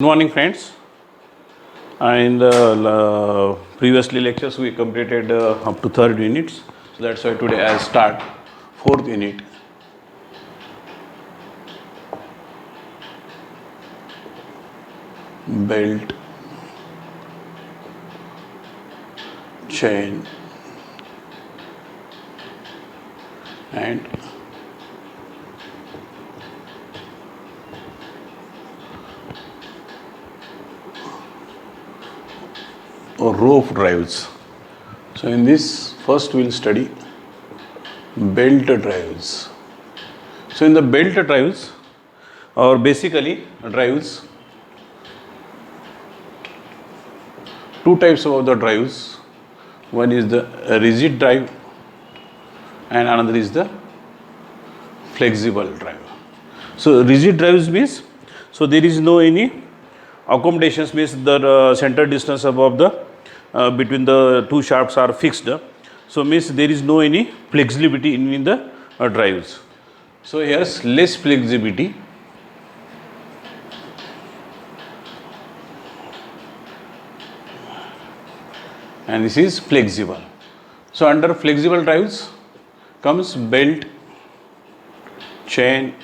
Good morning, friends. In the previously lectures we completed up to third units. So that's why today I start fourth unit. Belt, chain, and rope drives. So in this first we'll study belt drives. So in the belt drives, or basically drives, two types of the drives. One is the rigid drive and another is the flexible drive. So rigid drives means, so there is no any accommodations, means the center distance above the between the two shafts are fixed. So means there is no any flexibility in the drives. So here's less flexibility. And this is flexible. So under flexible drives comes belt, chain,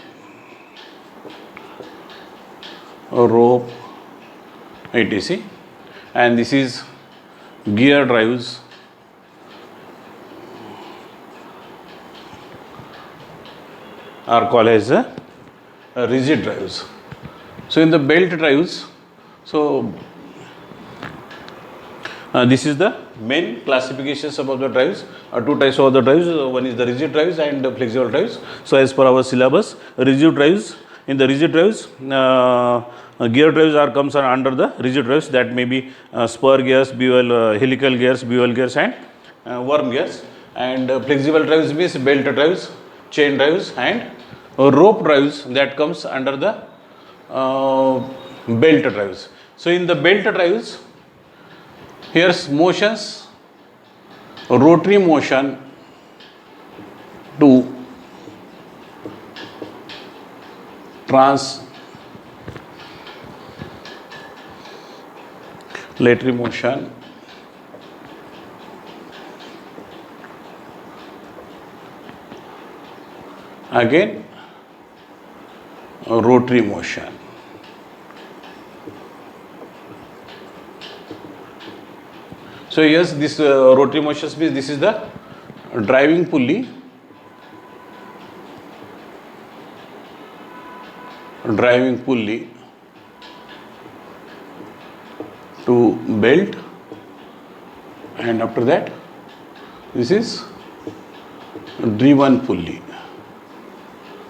rope, etc. And this is gear drives, are called as rigid drives. So in the belt drives, so this is the main classifications about the drives. Two types of the drives. One is the rigid drives and the flexible drives. So as per our syllabus, rigid drives, in the rigid drives, gear drives are comes under the rigid drives, that may be spur gears, bevel, helical gears, bevel gears, and worm gears. And flexible drives means belt drives, chain drives, and rope drives, that comes under the belt drives. So in the belt drives, here's motions, rotary motion to translatory motion, again rotary motion. So yes, this rotary motion means this is the driving pulley, to belt, and after that this is driven pulley.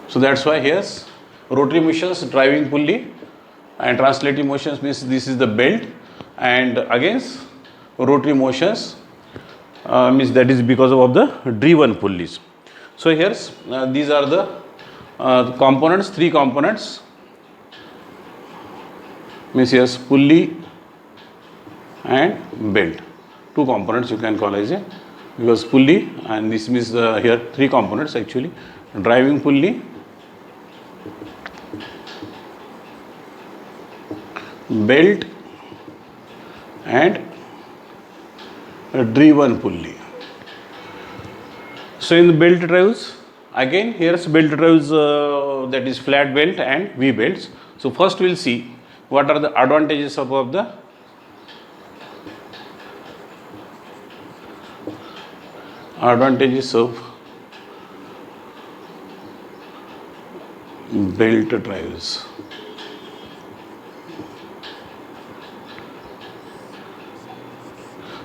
So that's why here's rotary motions, driving pulley, and translating motions means this is the belt, and against rotary motions means that is because of the driven pulleys. So here's these are the components, three components, means here's pulley and belt. Two components you can call as a, because pulley, and this means here three components actually: driving pulley, belt, and a driven pulley. So in the belt drives, again here's belt drives, that is flat belt and V belts. So first we'll see what are the advantages of the belt drives.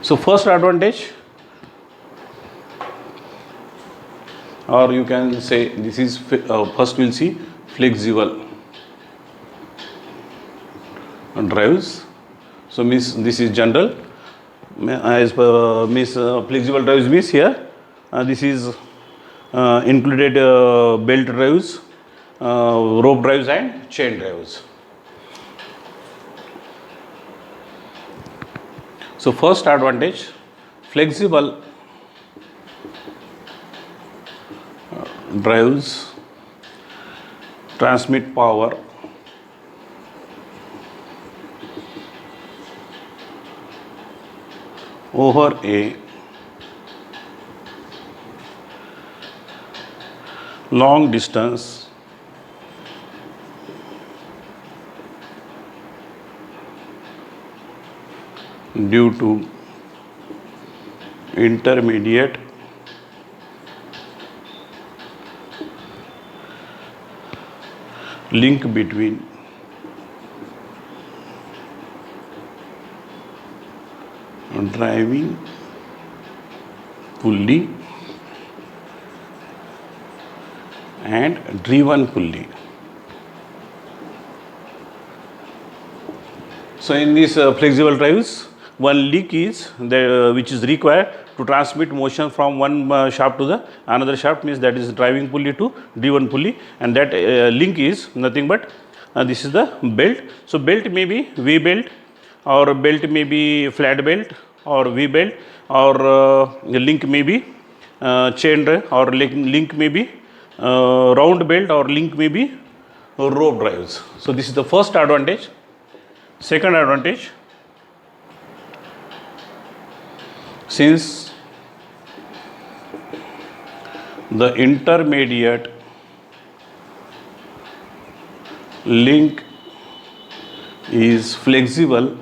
So first advantage, or you can say this is first we'll see flexible drives. So means this is general, as means flexible drives means here this is included belt drives, rope drives, and chain drives. So first advantage, flexible drives transmit power over a long distance due to intermediate link between driving pulley and driven pulley. So in these flexible drives, one link is there, which is required to transmit motion from one shaft to the another shaft, means that is driving pulley to driven pulley, and that link is nothing but this is the belt. So belt may be V belt, or belt may be flat belt, or V belt, or link may be chain drive, or link may be round belt, or link may be rope drives. So this is the first advantage. Second advantage, since the intermediate link is flexible,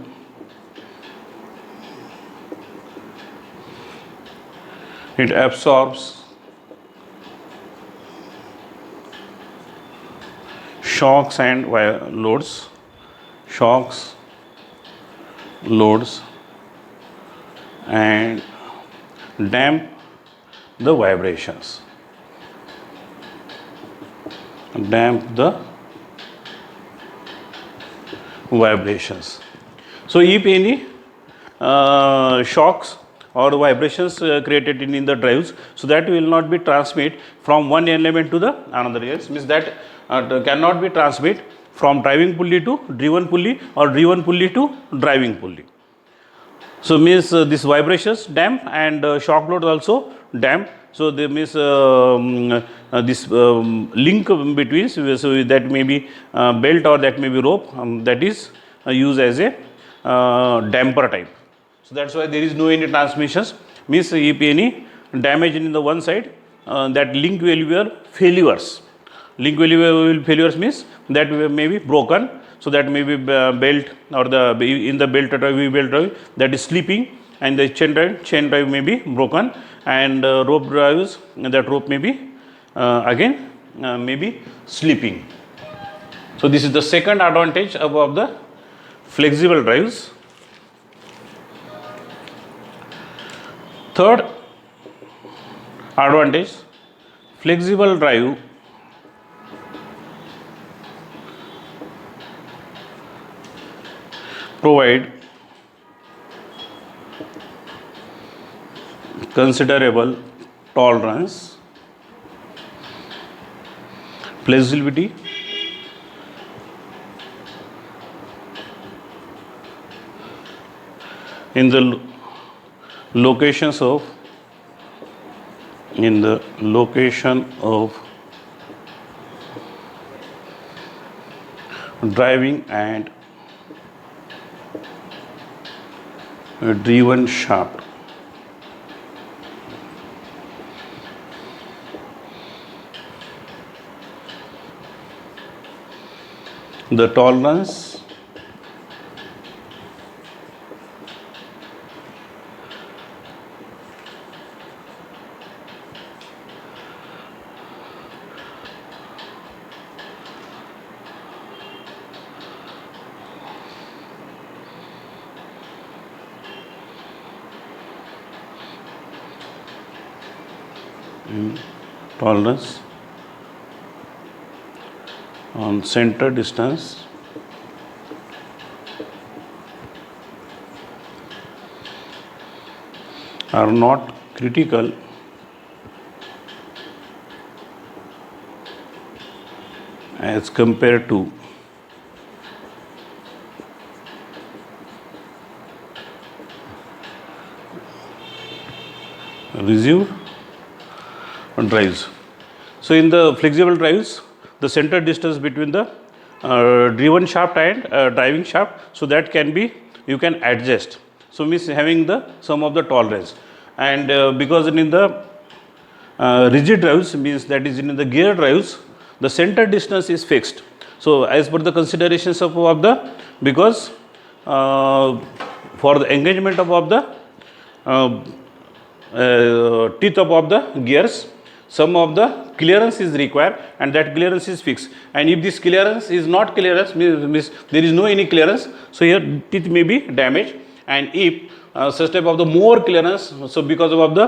it absorbs shocks and loads, and damp the vibrations. So if any shocks or vibrations created in the drives, so that will not be transmit from one element to the another. Yes, means that cannot be transmit from driving pulley to driven pulley, or driven pulley to driving pulley. So means this vibrations damp, and shock load also damp. So they means this link between, so that may be belt or that may be rope, that is used as a damper type. So that's why there is no any transmissions. Means if any damage in the one side, that link will be failures. Link will be failures means that may be broken. So that may be belt, or the in the belt drive, belt drive, that is slipping, and the chain drive may be broken, and rope drives, that rope may be again may be slipping. So this is the second advantage of the flexible drives. Third advantage, flexible drive provide considerable tolerance, flexibility, in the location of driving and driven shaft. The tolerance on center distance are not critical as compared to reserved drives. So in the flexible drives, the center distance between the driven shaft and driving shaft, so that can be, you can adjust. So means having the sum of the tolerance, and because in the rigid drives, means that is in the gear drives, the center distance is fixed. So as per the considerations of the, because for the engagement of the teeth of the gears, some of the clearance is required, and that clearance is fixed. And if this clearance is not clearance, means there is no any clearance, so here teeth may be damaged. And if such type of the more clearance, so because of the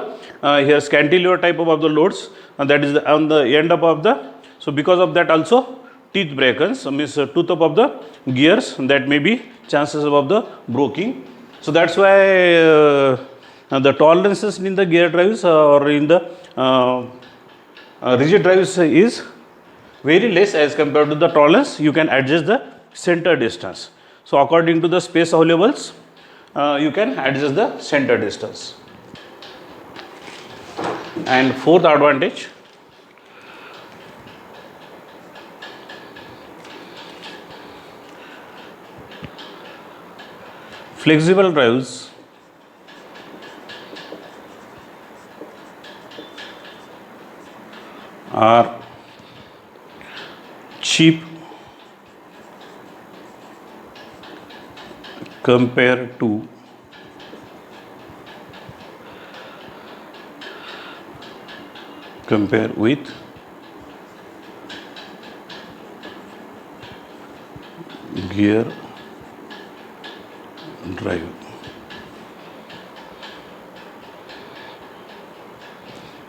here cantilever type of the loads, and that is on the end of the, so because of that also teeth breakers, means tooth of the gears, that may be chances of the breaking. So that's why the tolerances in the gear drives or in the rigid drives is very less as compared to the tolerance. You can adjust the center distance. So according to the space available, you can adjust the center distance. And fourth advantage, flexible drives are cheap compared to with gear drive.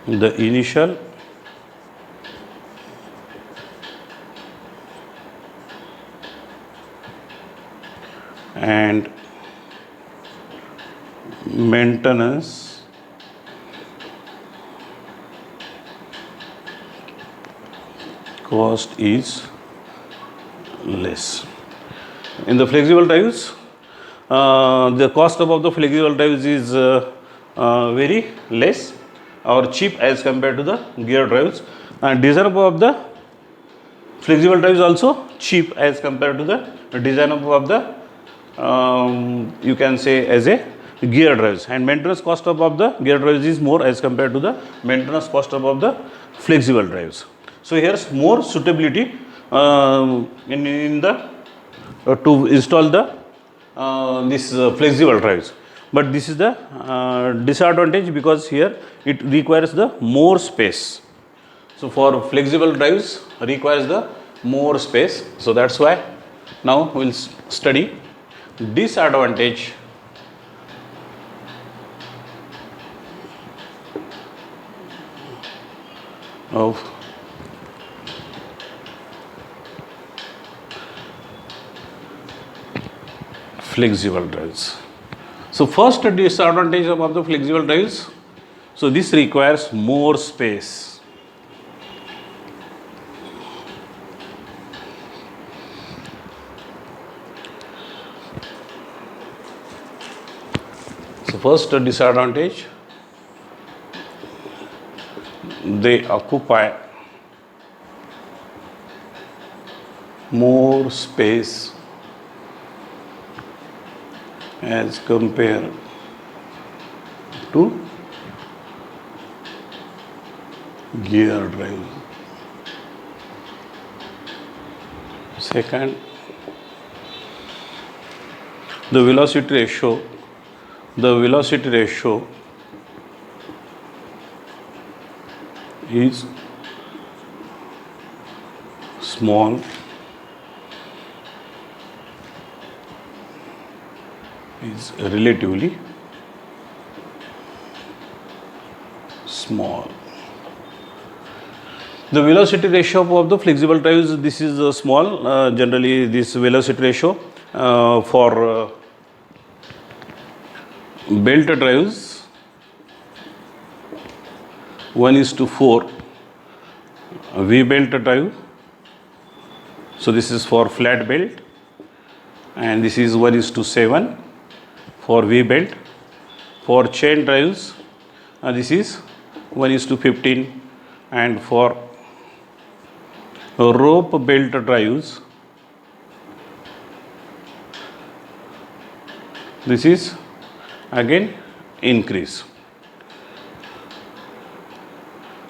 The initial and maintenance cost is less. In the flexible drives, the cost of the flexible drives is very less or cheap as compared to the gear drives, and design of the flexible drives also cheap as compared to the design of the you can say as a gear drives, and maintenance cost of the gear drives is more as compared to the maintenance cost of the flexible drives. So here's more suitability in the to install the this flexible drives, but this is the disadvantage, because here it requires the more space. So for flexible drives requires the more space, so that's why now we'll study disadvantage of flexible drives. So first disadvantage of the flexible drives, so this requires more space. So first disadvantage, they occupy more space as compared to gear drive. Second, the velocity ratio is small is relatively small. The velocity ratio of the flexible drives, this is small. Generally this velocity ratio for belt drives 1:4 V belt drive. So this is for flat belt, and this is 1:7 for V belt. For chain drives this is 1:15, and for rope belt drives this is again increase.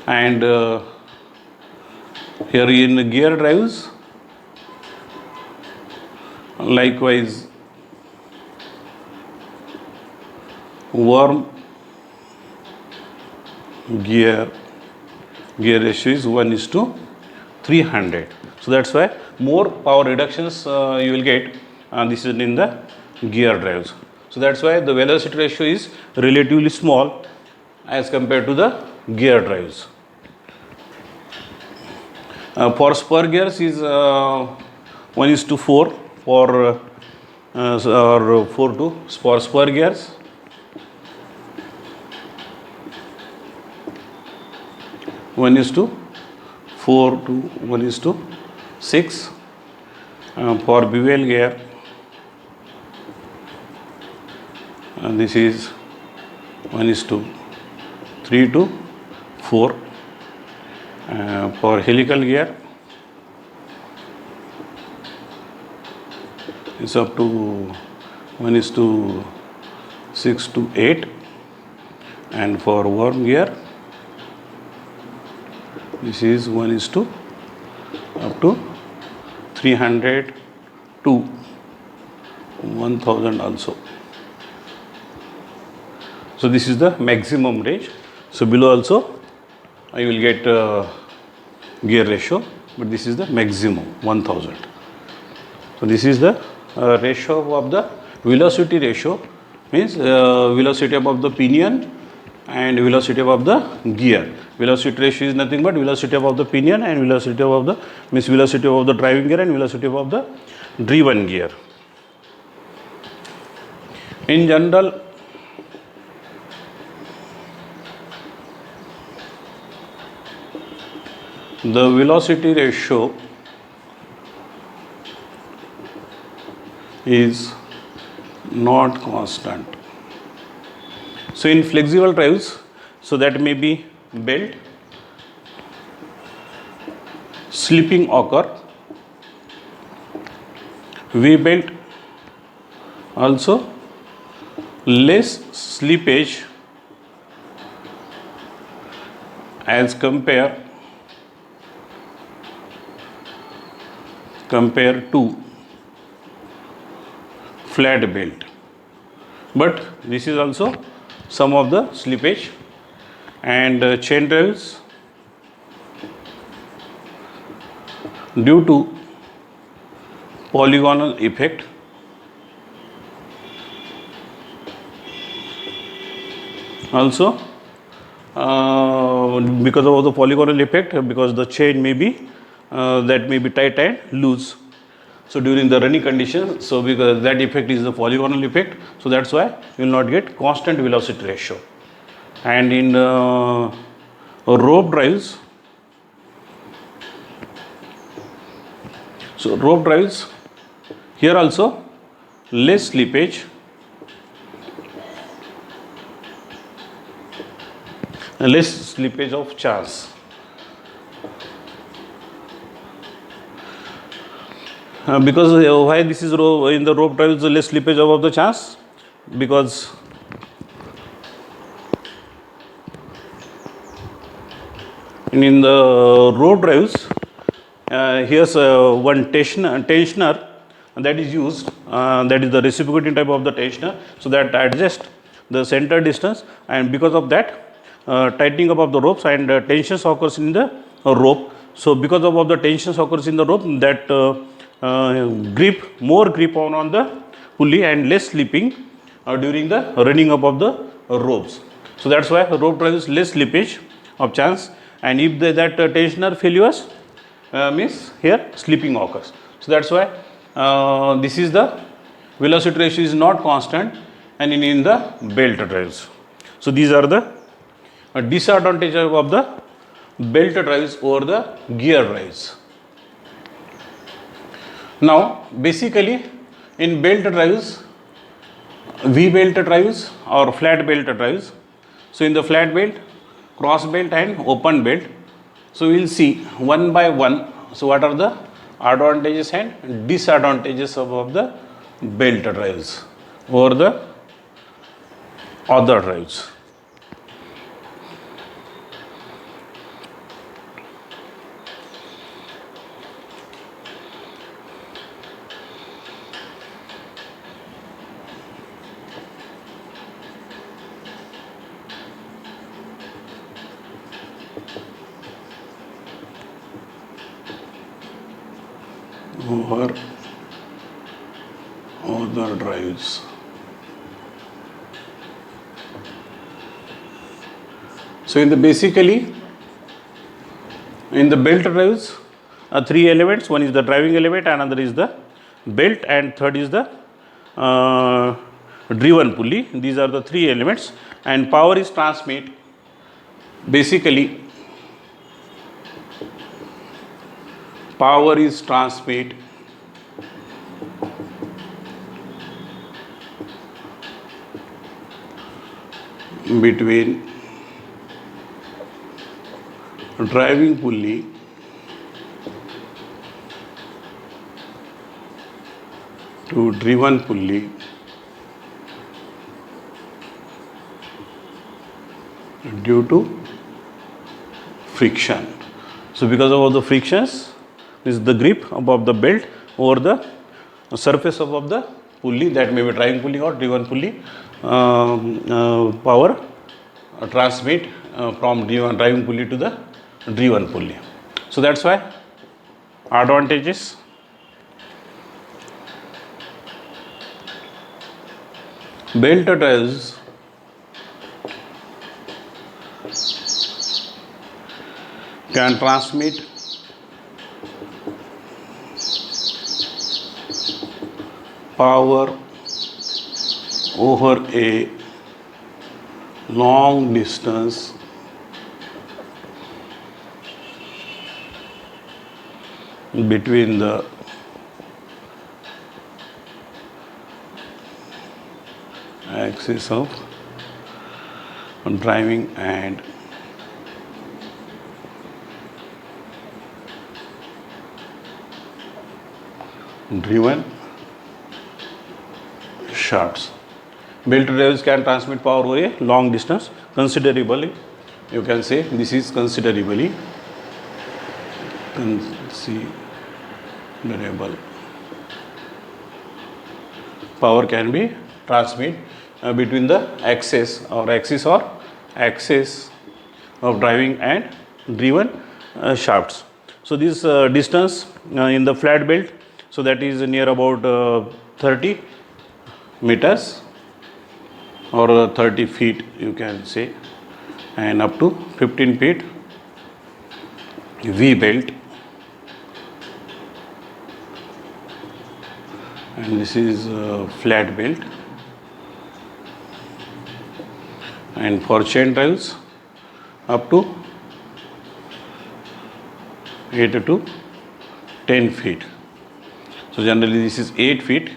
And here in gear drives, likewise worm gear ratio is 1:300. So that's why more power reductions you will get. This is in the gear drives. So that's why the velocity ratio is relatively small as compared to the gear drives. For spur gears is 1:4 for or 4 to for spur gears. One is to 4 to 1:6 for bevel gear. This is 1:3 to 4. For helical gear, it's up to 1:6 to 8, and for worm gear, this is 1:300 to 1000 also. So this is the maximum range. So below also I will get gear ratio, but this is the maximum 1000. So this is the ratio of the velocity ratio, means velocity above the pinion and velocity above the gear. Velocity ratio is nothing but velocity above the pinion and velocity above the means velocity above the driving gear and velocity above the driven gear. In general, the velocity ratio is not constant. So in flexible drives, so that may be belt, slipping occur, V belt also, less slippage as compared to flat belt, but this is also some of the slippage. And chain drives, due to polygonal effect, also because of the polygonal effect, because the chain may be that may be tight and loose. So during the running condition, so because that effect is the polygonal effect, so that's why you will not get constant velocity ratio. And in rope drives, so rope drives, here also less slippage, of chance. Because why this is in the rope drives less slippage above the chance? Because in the rope drives, here's one tensioner that is used, that is the reciprocating type of the tensioner, so that adjusts the center distance, and because of that tightening up of the ropes and tensions occurs in the rope. So because of the tensions occurs in the rope, that more grip on the pulley and less slipping during the running up of the ropes. So that's why rope drive is less slippage of chance, and if that tensioner failures, means here slipping occurs. So that's why this is the velocity ratio is not constant and in the belt drives. So these are the disadvantages of the belt drives over the gear drives. Now basically in belt drives, V belt drives or flat belt drives. So in the flat belt, cross belt and open belt. So we will see one by one. So what are the advantages and disadvantages of the belt drives over the other drives. Over other drives. So in the basically in the belt drives, three elements. One is the driving element, another is the belt, and third is the driven pulley. These are the three elements, and power is transmit basically. Power is transmit between driving pulley to driven pulley due to friction. So because of all the frictions, this is the grip above the belt over the surface above the pulley, that may be driving pulley or driven pulley, power transmit from driving pulley to the driven pulley. So that's why advantages. Belt drives can transmit power over a long distance between the axis of driving and driven shafts. Belt drives can transmit power over a long distance considerably. You can say this is considerable. Power can be transmit between the axis of driving and driven shafts. So this distance in the flat belt, so that is near about 30 meters or 30 feet you can say, and up to 15 feet V belt, and this is flat belt. And for chain drives up to 8 to 10 feet. So generally this is 8 feet,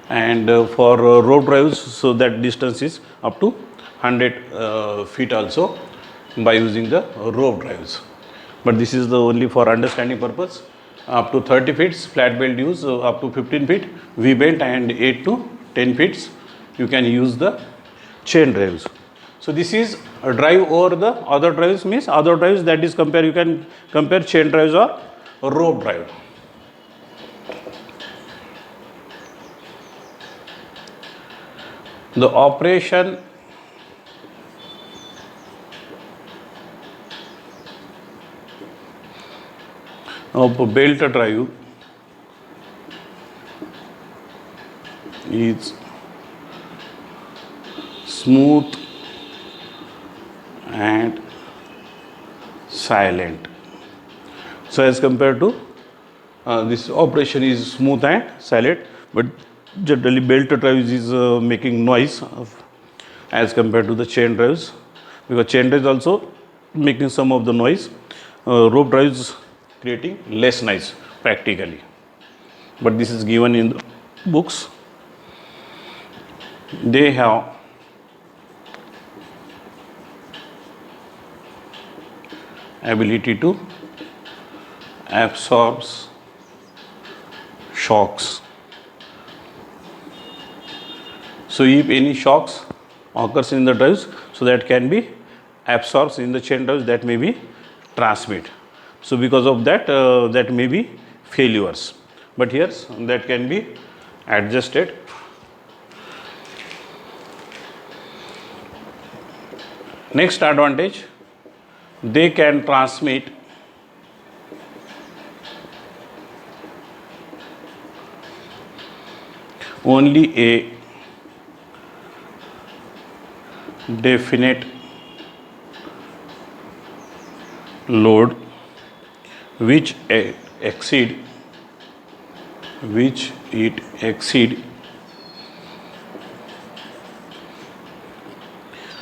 and for rope drives, so that distance is up to 100 feet also by using the rope drives. But this is the only for understanding purpose. Up to 30 feet flat belt use, up to 15 feet V belt, and 8 to 10 feet you can use the chain drives. So this is a drive over the other drives, means other drives, that is you can compare chain drives or rope drive. The operation of a belt drive is smooth and silent. So as compared to this operation is smooth and silent, but generally belt drives is making noise as compared to the chain drives, because chain drives also making some of the noise, rope drives creating less noise practically. But this is given in the books. They have ability to absorb shocks. So if any shocks occurs in the drives, so that can be absorbs in the chain drives, that may be transmit. So because of that, that may be failures, but here that can be adjusted. Next advantage, they can transmit only a definite load which exceed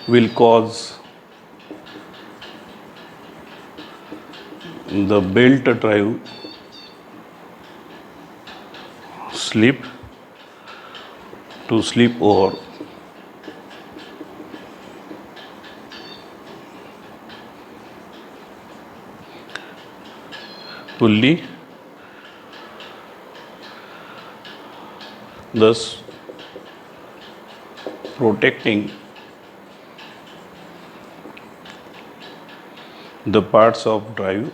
will cause the belt drive slip over pulley, thus protecting the parts of drive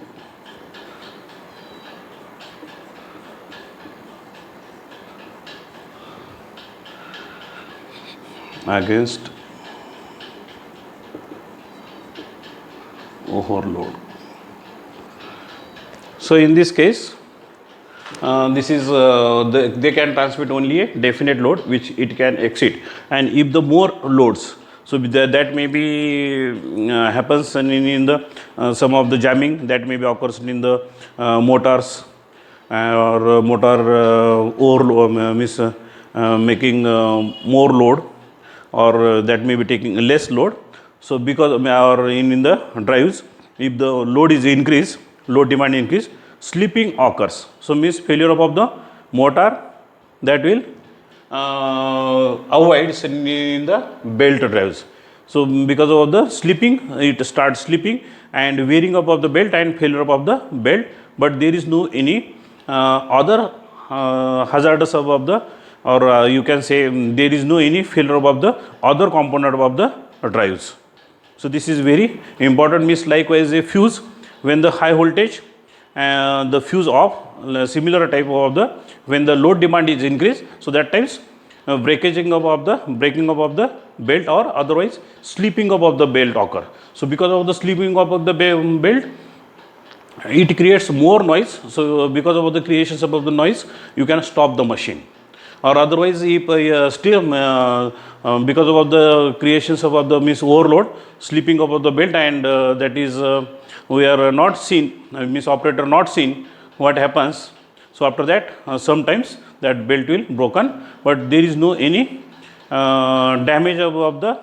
against overload. So in this case, this is they can transmit only a definite load which it can exceed, and if the more loads, so that may be happens in the some of the jamming, that may be occurs in the motors or motor overload, means making more load, or that may be taking less load. So because or in the drives, if the load is increased, load demand increase, slipping occurs. So means failure of the motor, that will avoids in the belt drives. So because of the slipping, it starts slipping and wearing up of the belt and failure of the belt, but there is no any other hazardous of the, or you can say there is no any failure of the other component of the drives. So this is very important. Means likewise a fuse, when the high voltage the fuse off, similar type of the, when the load demand is increased, so that times breaking up of the belt, or otherwise slipping up of the belt occur. So because of the slipping up of the belt, it creates more noise. So because of the creations of the noise, you can stop the machine, or otherwise if still because of the creations of the means overload, slipping up of the belt, and that is we are not seen, means operator not seen what happens. So after that sometimes that belt will broken, but there is no any damage of the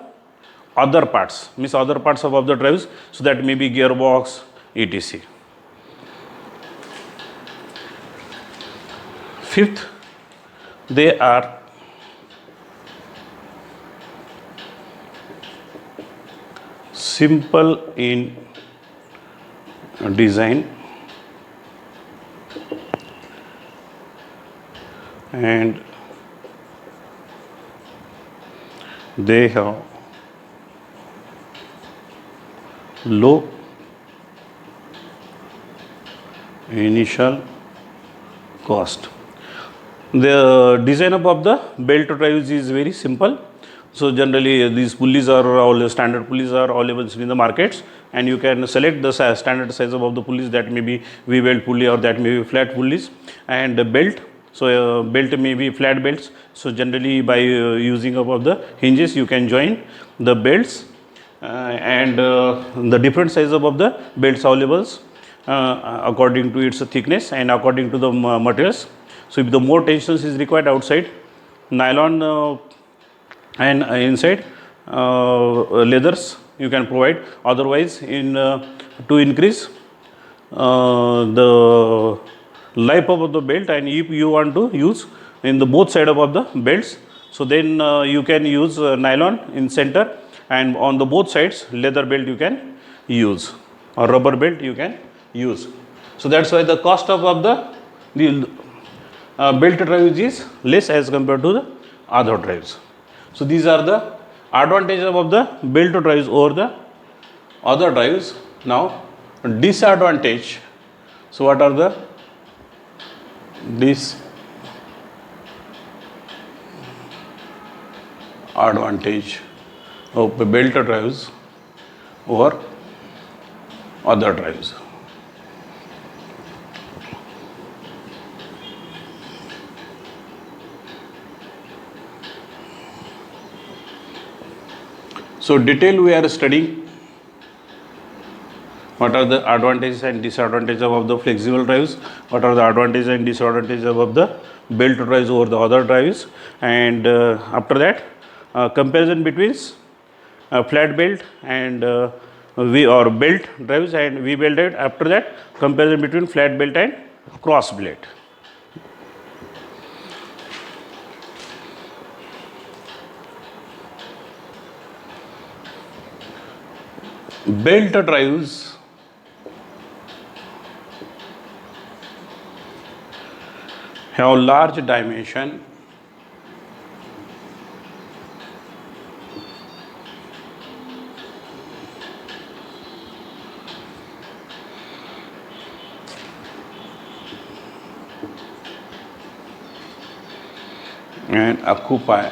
other parts, means other parts of the drives, so that may be gearbox, etc. Fifth, they are simple in design and they have low initial cost. The design of the belt drives is very simple. So generally these pulleys are all standard pulleys are available in the markets, and you can select the standard size of the pulleys, that may be V-weld pulley or that may be flat pulleys, and the belt. So belt may be flat belts. So generally by using of the hinges, you can join the belts, and the different size of the belts available according to its thickness and according to the materials. So if the more tensions is required outside, nylon and inside leathers you can provide. Otherwise in to increase the life of the belt, and if you want to use in the both side of the belts, so then you can use nylon in center, and on the both sides leather belt you can use, or rubber belt you can use. So that's why the cost of the belt drives is less as compared to the other drives. So these are the advantages of the belt drives over the other drives. Now disadvantage. So what are the disadvantage of the belt drives over other drives? So detail we are studying what are the advantages and disadvantages of the flexible drives, what are the advantages and disadvantages of the belt drives over the other drives, and after that comparison between flat belt and V or belt drives and V belt drive. After that comparison between flat belt and cross belt. Belt drives have large dimension and occupy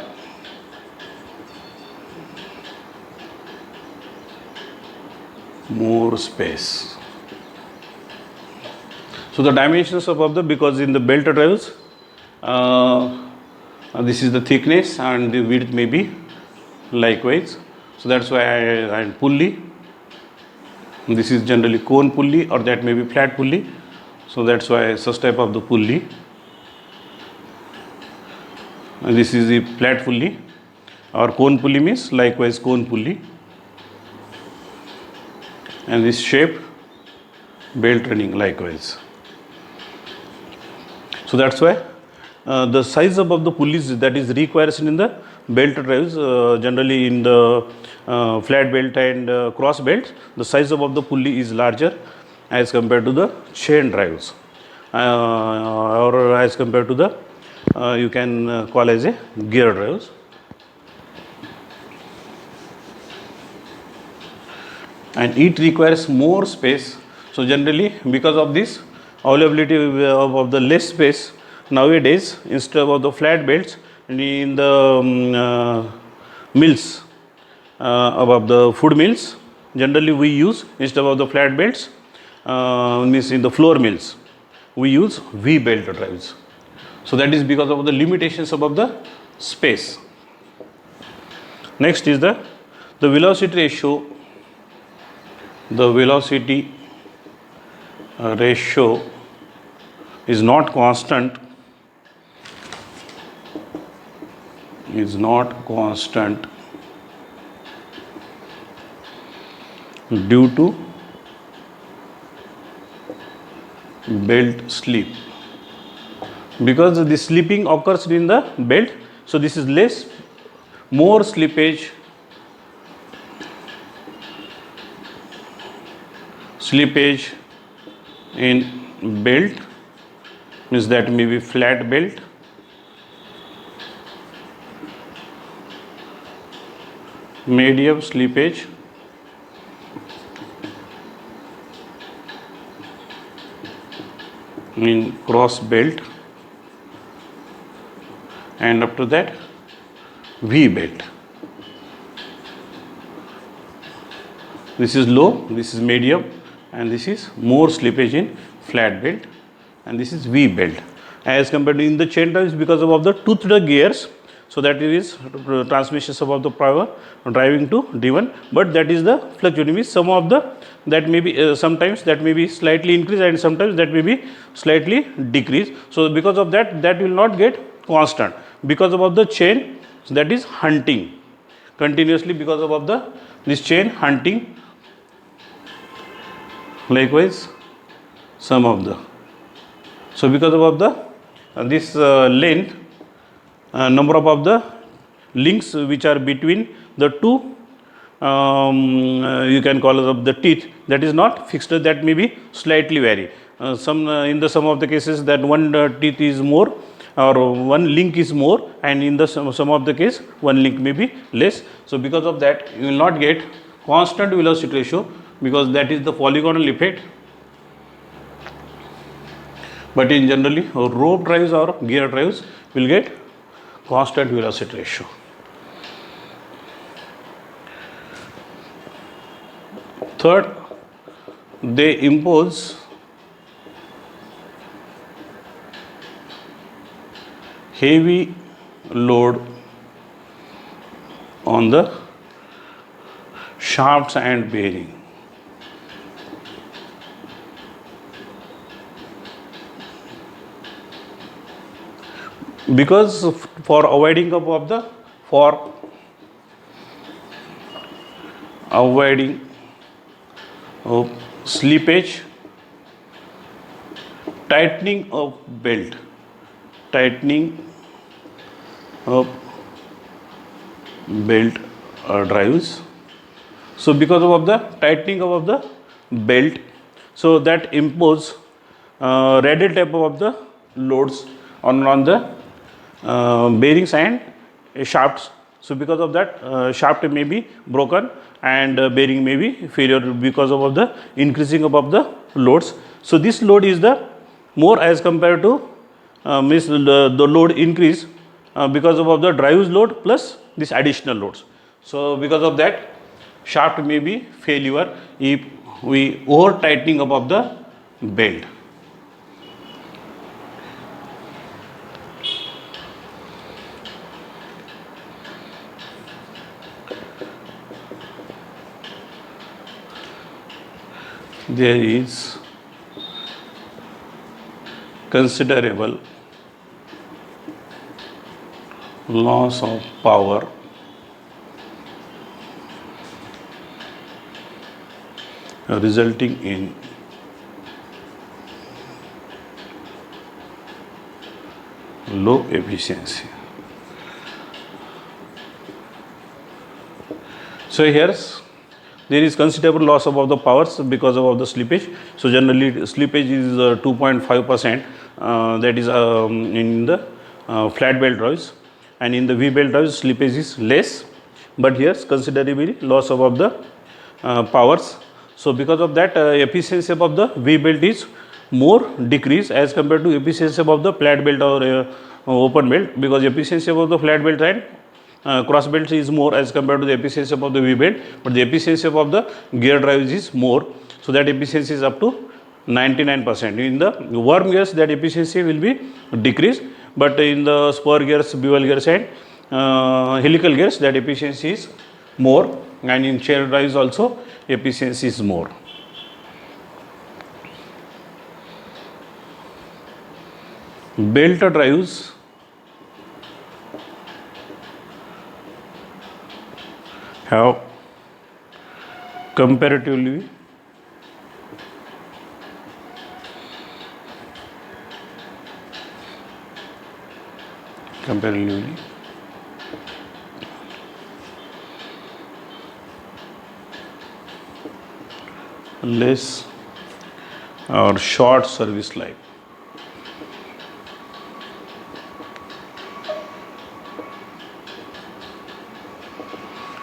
more space. So the dimensions of the, because in the belt drives this is the thickness and the width may be likewise. So that's why and pulley, this is generally cone pulley or that may be flat pulley. So that's why such type of the pulley. And this is the flat pulley or cone pulley means likewise cone pulley. And this shape belt running likewise. So that's why the size of the pulleys that is requires in the belt drives generally in the flat belt and cross belts, the size of the pulley is larger as compared to the chain drives or as compared to the you can call as a gear drives. And it requires more space. So generally because of this availability of the less space, nowadays instead of the flat belts in the mills above the food mills, generally we use instead of the flat belts means in the floor mills we use V belt drives. So that is because of the limitations above the space. Next is the velocity ratio. The velocity ratio is not constant, due to belt slip, because the slipping occurs in the belt. So this is less, more slippage in belt means that may be flat belt, medium slippage in cross belt, and after that V belt. This is low, this is medium, and this is more slippage in flat belt, and this is V belt. As compared to in the chain drives, because of the toothed gears, so that is transmissions of the power driving to driven, but that is the fluctuating, means some of the that may be sometimes that may be slightly increase and sometimes that may be slightly decrease. So because of that, that will not get constant because of the chain, so that is hunting continuously because of the this chain hunting. Likewise some of the, so because of the this length number of the links which are between the two you can call it of the teeth, that is not fixed, that may be slightly vary. In the some of the cases that one teeth is more or one link is more, and in the some of the case one link may be less. So because of that you will not get constant velocity ratio, because that is the polygonal effect. But in generally rope drives or gear drives will get constant velocity ratio. Third, they impose heavy load on the shafts and bearing. Because for avoiding of slippage, tightening of belt drives. So because of the tightening of the belt, so that impose radial type of the loads on the bearings and shafts. So because of that shaft may be broken and bearing may be failure because of the increasing of the loads. So this load is the more as compared to means the load increase because of the drives load plus this additional loads. So because of that shaft may be failure if we over tightening above the belt. There is considerable loss of power resulting in low efficiency. So here there is considerable loss of the powers because of the slippage. So generally slippage is 2.5%, that is in the flat belt drives, and in the V belt drives slippage is less, but here considerably loss of the powers. So because of that efficiency of the V belt is more decrease as compared to efficiency of the flat belt or open belt, because efficiency of the flat belt and cross belt is more as compared to the efficiency of the V belt, but the efficiency of the gear drives is more. So that efficiency is up to 99%. In the worm gears that efficiency will be decreased, but in the spur gears, bevel gears and helical gears that efficiency is more, and in chair drives also efficiency is more. Belt drives have comparatively less or short service life.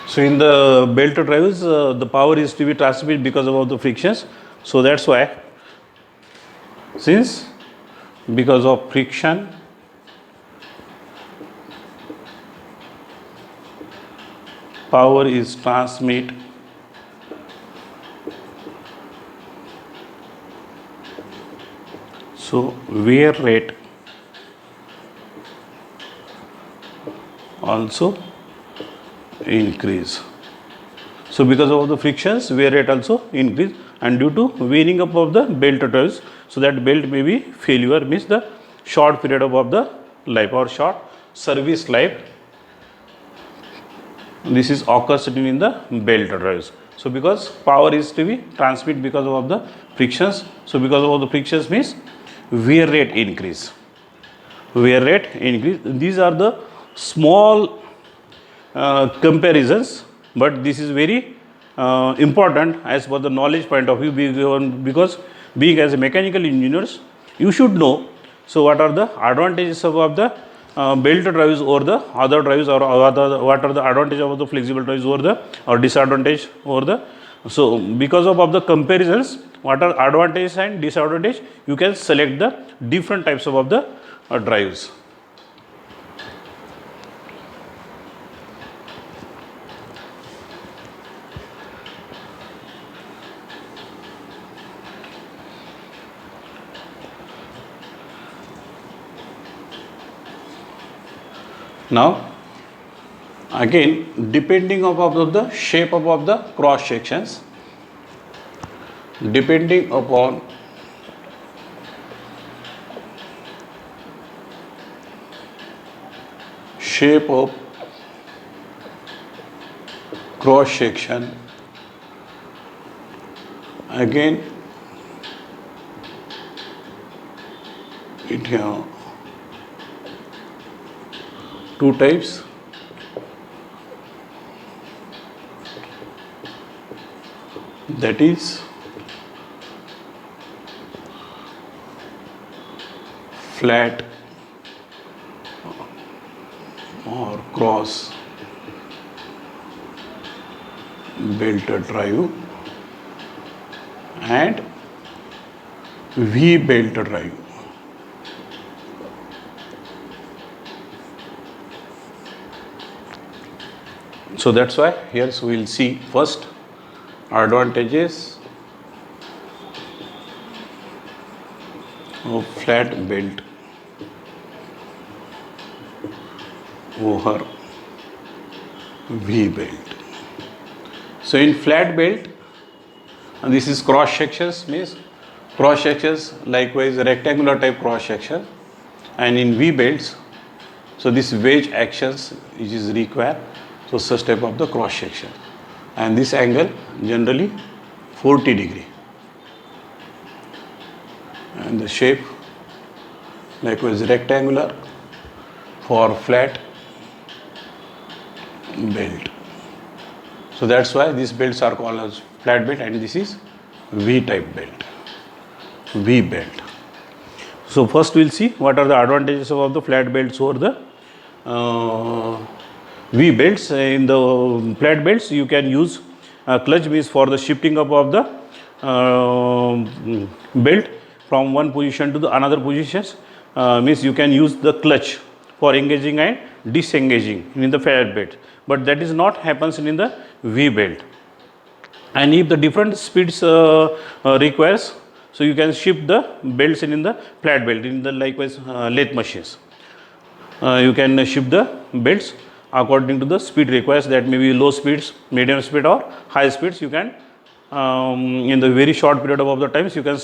So in the belt drives, the power is to be transmitted because of the frictions. So that's why, since because of friction, power is transmitted so wear rate also increase. So because of the frictions wear rate also increase, and due to wearing up of the belt drives, so that belt may be failure, means the short period of the life or short service life. This is occurs in the belt drives. So because power is to be transmitted because of the frictions, so because of the frictions means wear rate increase. Wear rate increase. These are the small comparisons, but this is very important as per the knowledge point of view, because being as a mechanical engineers, you should know So what are the advantages of the belt drives over the other drives, or what are the advantages of the flexible drives over the, or disadvantage over the? So because of the comparisons, what are advantages and disadvantage, you can select the different types of the drives. Now again, depending upon the shape of the cross sections, depending upon shape of cross section, again it have two types. That is flat or cross belt drive and V belt drive. So that's why here we will see first advantages of flat belt over V belt. So in flat belt, and this is cross sections, means cross sections likewise rectangular type cross section, and in V belts, so this wedge actions which is required, so such type of the cross section, and this angle generally 40 degree, and the shape likewise rectangular for flat belt. So that's why these belts are called as flat belt, and this is V type belt, V belt. So first we'll see what are the advantages of the flat belts over the V belts. In the flat belts, you can use clutch, means for the shifting up of the belt from one position to the another positions, means you can use the clutch for engaging and disengaging in the flat belt, but that is not happens in the V belt. And if the different speeds requires, so you can shift the belts in the flat belt in the likewise lathe machines. You can shift the belts according to the speed requires, that may be low speeds, medium speed or high speeds. You can in the very short period of the times you can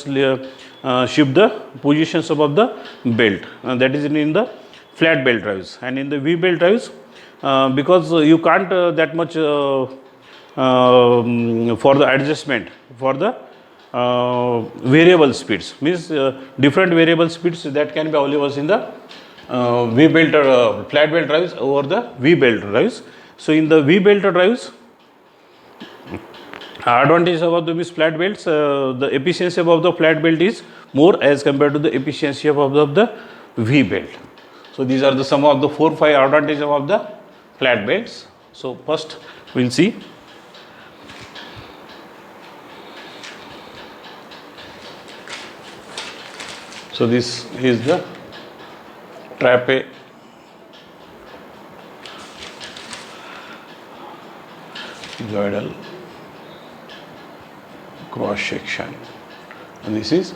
shift the positions of the belt, that is in the flat belt drives. And in the V belt drives, because you can't that much for the adjustment for the variable speeds, means different variable speeds that can be available in the V belt flat belt drives over the V belt drives. So in the V belt drives, advantage about the flat belts, the efficiency of the flat belt is more as compared to the efficiency of the V belt. So these are the some of the 4-5 advantages of the flat belts. So first we will see. So this is the trapezoidal cross section, and this is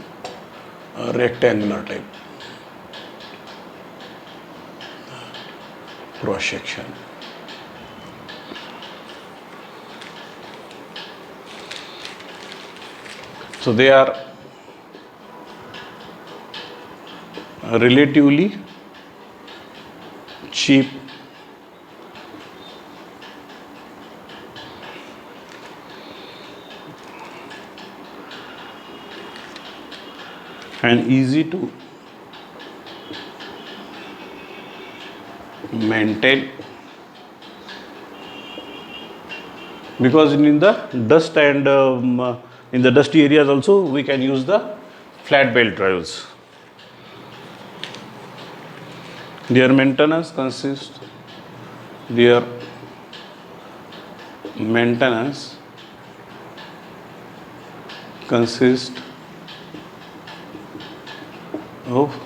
a rectangular type cross section. So they are relatively cheap and easy to maintain, because in the dust and in the dusty areas also we can use the flat belt drives. Their maintenance consists their maintenance consists of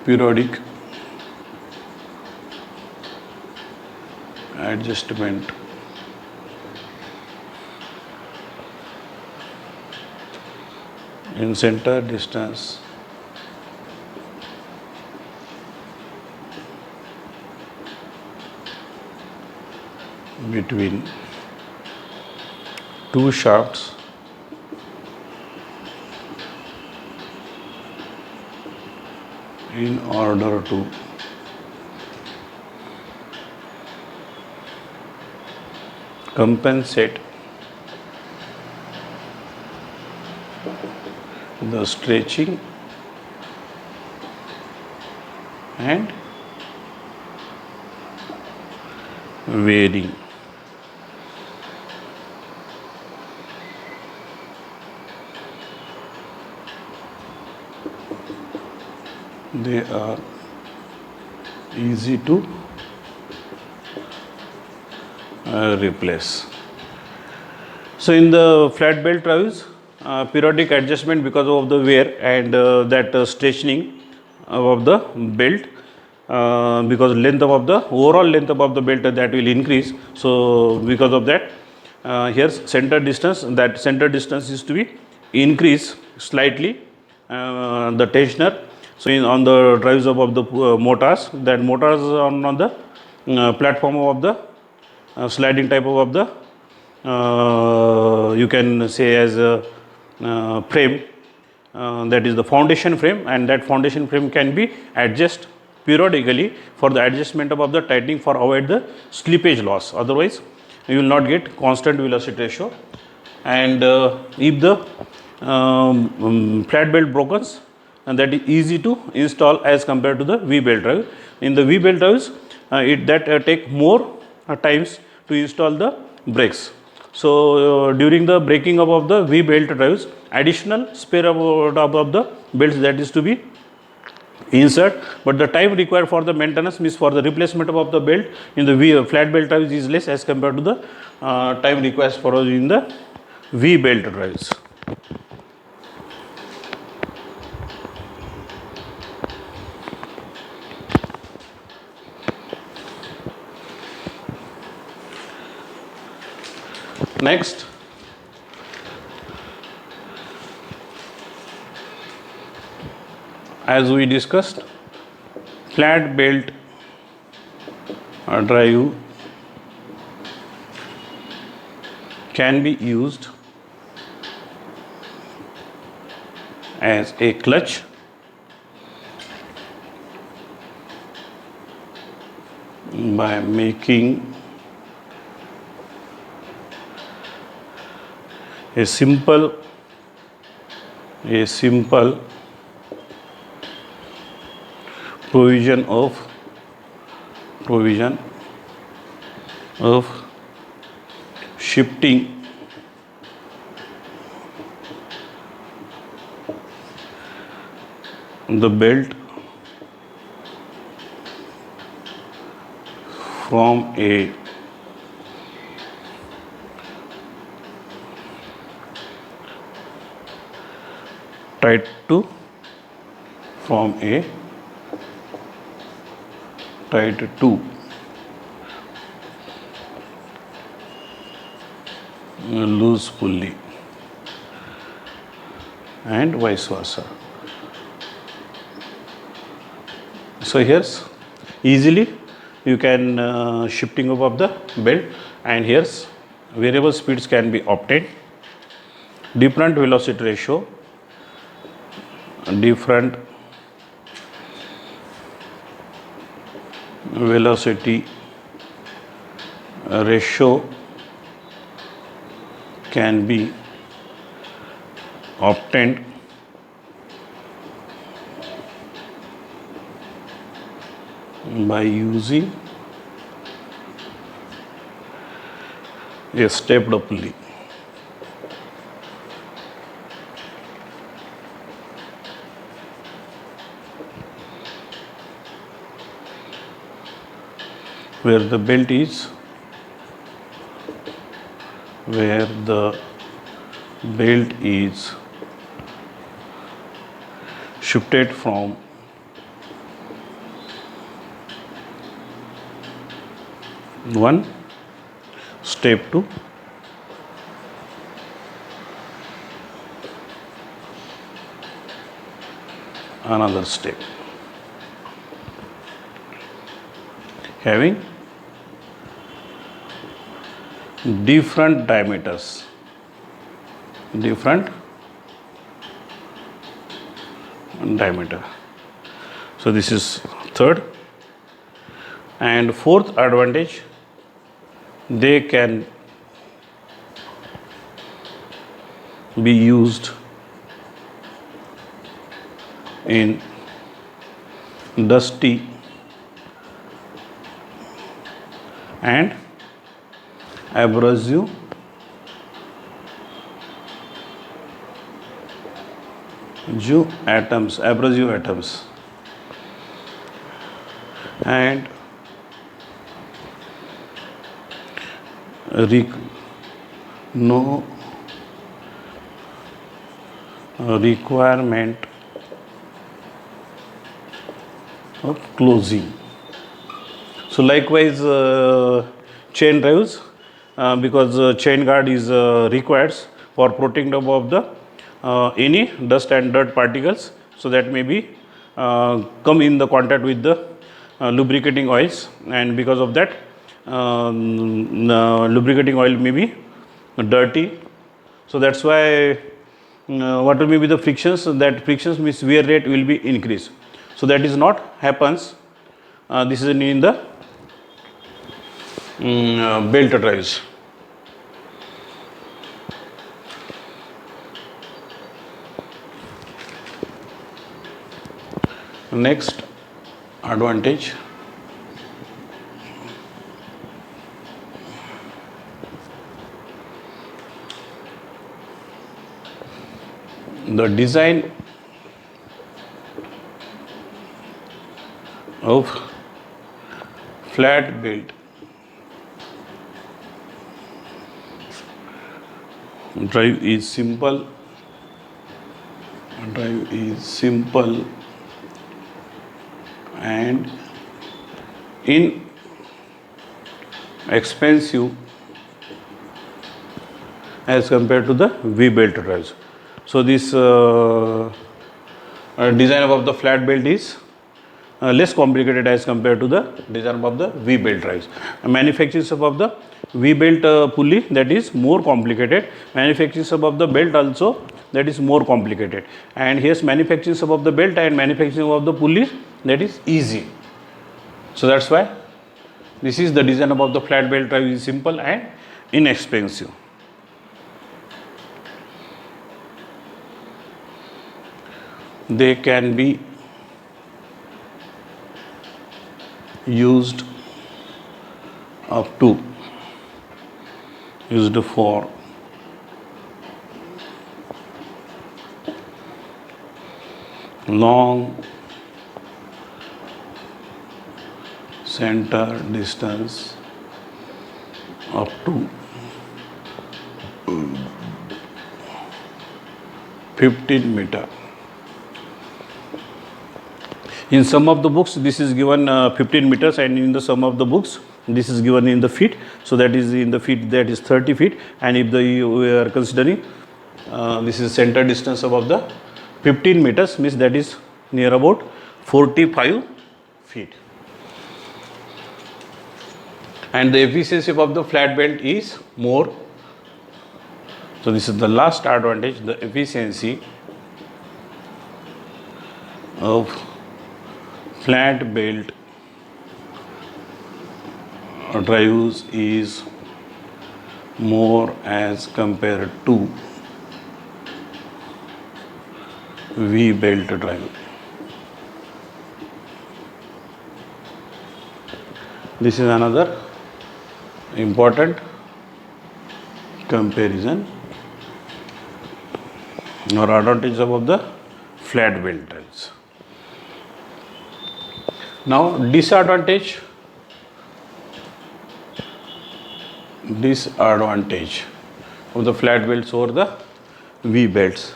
periodic adjustment in center distance between two shafts in order to compensate the stretching and wearing. They are easy to replace. So in the flat belt travis, periodic adjustment because of the wear and that straightening of the belt, because length of the overall length of the belt that will increase. So because of that, here's center distance. That center distance is to be increased slightly. The tensioner. So on the drives of the motors, that motors on the platform of the sliding type of the you can say as a frame, that is the foundation frame, and that foundation frame can be adjusted periodically for the adjustment of the tightening for avoid the slippage loss. Otherwise you will not get constant velocity ratio. And if the flat belt broken, and that is easy to install as compared to the V belt drive. In the V belt drives, take more times to install the brakes. So during the breaking up of the V belt drives, additional spare of the belts that is to be insert, but the time required for the maintenance means for the replacement of the belt in the flat belt drives is less as compared to the time required for in the V belt drives. Next, as we discussed, flat belt drive can be used as a clutch by making a simple provision of shifting the belt from a tight to loose pulley and vice versa. So here's easily you can shifting of the belt, and here's variable speeds can be obtained, different velocity ratio, different velocity ratio can be obtained by using a stepped pulley. where the belt is shifted from one step to another step, having different diameters, So this is third. And fourth advantage, they can be used in dusty and abrasive atoms, and no requirement of closing. So likewise, chain drives, because chain guard is required for protecting above the any dust and dirt particles, so that may be come in the contact with the lubricating oils, and because of that lubricating oil may be dirty. So that's why what will be the frictions, that frictions means wear rate will be increased. So that is not happens. This is in the belt drives. Next advantage, the design of flat belt drive is simple and inexpensive as compared to the V-belt drives. So this design of the flat belt is less complicated as compared to the design of the V-belt drives. Manufacturing of the V-belt pulley, that is more complicated. Manufacturing of the belt also, that is more complicated. And here's manufacturing of the belt and manufacturing of the pulley, that is easy. So that's why this is the design of the flat belt drive is simple and inexpensive. They can be used for long center distance up to 15 meter. In some of the books this is given 15 meters, and in the some of the books this is given in the feet. So that is in the feet, that is 30 feet, and if we are considering this is center distance above the 15 meters, means that is near about 45 feet. And the efficiency of the flat belt is more. So this is the last advantage, the efficiency of flat belt drives is more as compared to V-belt drive. This is another important comparison or advantage of the flat belt drives. Now disadvantage disadvantage of the flat belts over the V belts.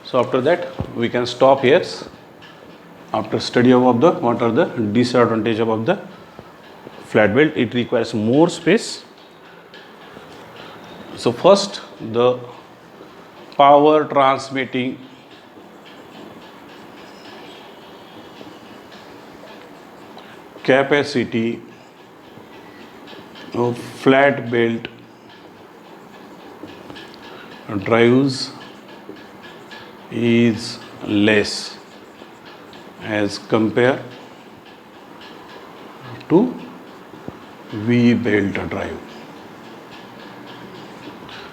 So after that we can stop here. After study of the what are the disadvantage of the flat belt, it requires more space. So first, the power transmitting capacity of flat belt drives is less as compared to V belt drive.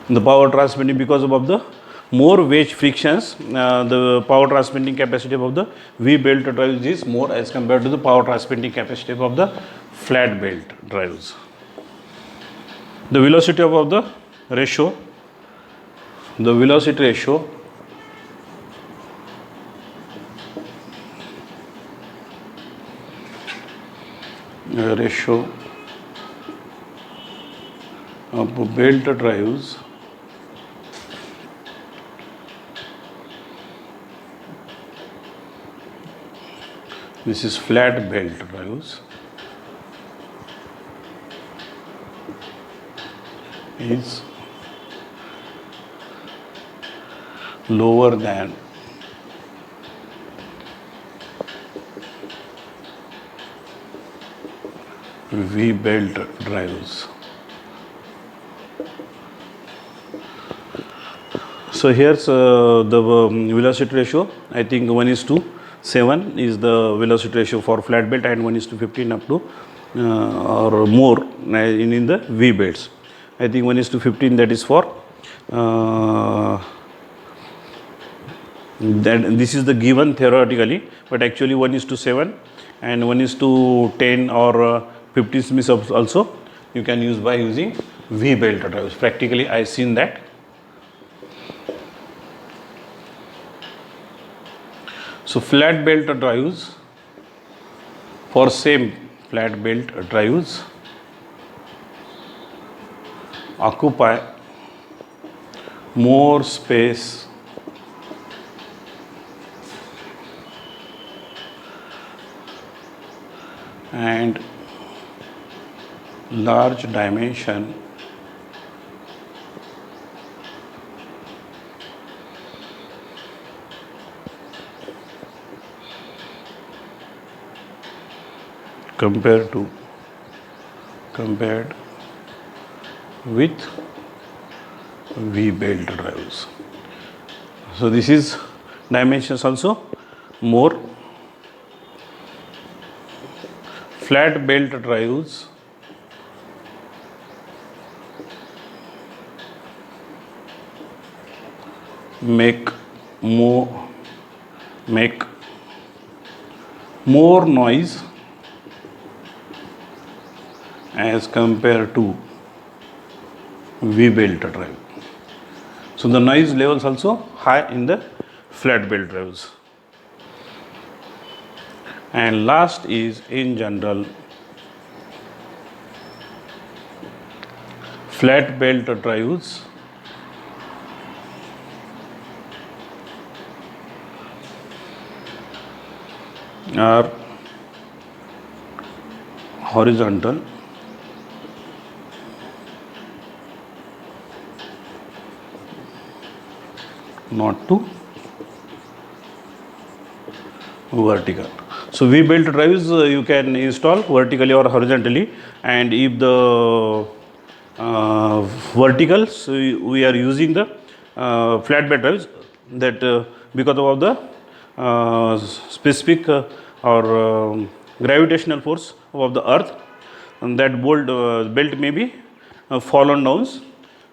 The power transmitting, because of the more wedge frictions, the power transmitting capacity of the V belt drives is more as compared to the power transmitting capacity of the flat belt drives. The velocity of the ratio, the velocity ratio of belt drives this is flat belt drives is lower than V belt drives. So here's the velocity ratio. I think 1:7 is the velocity ratio for flat belt, and 1:15 up to or more in the V belts. I think 1:15 that is for that this is the given theoretically, but actually 1:7 and 1:10 or 15 means also you can use by using V belt drives. Practically I seen that. So flat belt drives, for same flat belt drives occupy more space and large dimension compared with V belt drives. So this is dimensions also more. Flat belt drives make more noise as compared to V belt drive. So the noise levels also high in the flat belt drives. And last is, in general, flat belt drives are horizontal not to vertical. So V belt drives you can install vertically or horizontally, and if the verticals we are using the flat belt drives, that because of the specific or gravitational force of the earth, and that belt may be fallen down.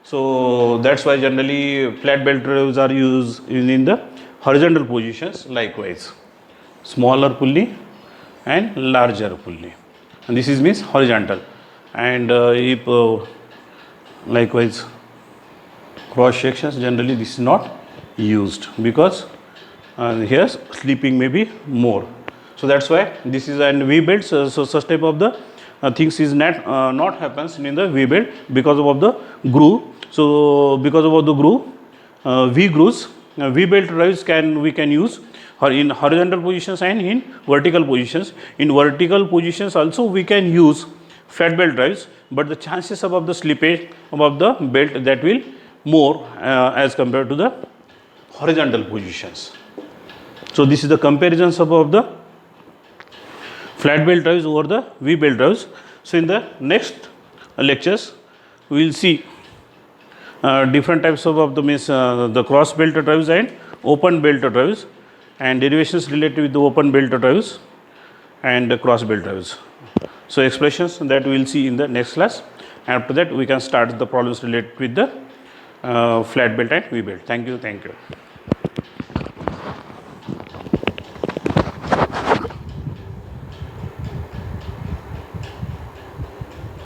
So that's why generally flat belt drives are used in the horizontal positions. Likewise, smaller pulley and larger pulley, and this is means horizontal. And if likewise cross sections, generally this is not used because here slipping may be more. So that's why this is an V belts. So such type of the things is not happens in the V belt because of the groove. So because of the groove, V grooves, V belt drives we can use in horizontal positions and in vertical positions. In vertical positions also we can use flat belt drives, but the chances of the slippage above the belt that will more as compared to the horizontal positions. So this is the comparisons of the flat belt drives over the V belt drives. So in the next lectures we will see different types of the cross belt drives and open belt drives, and derivations related with the open belt drives and the cross belt drives. So expressions that we will see in the next class. After that we can start the problems related with the flat belt and V belt. Thank you.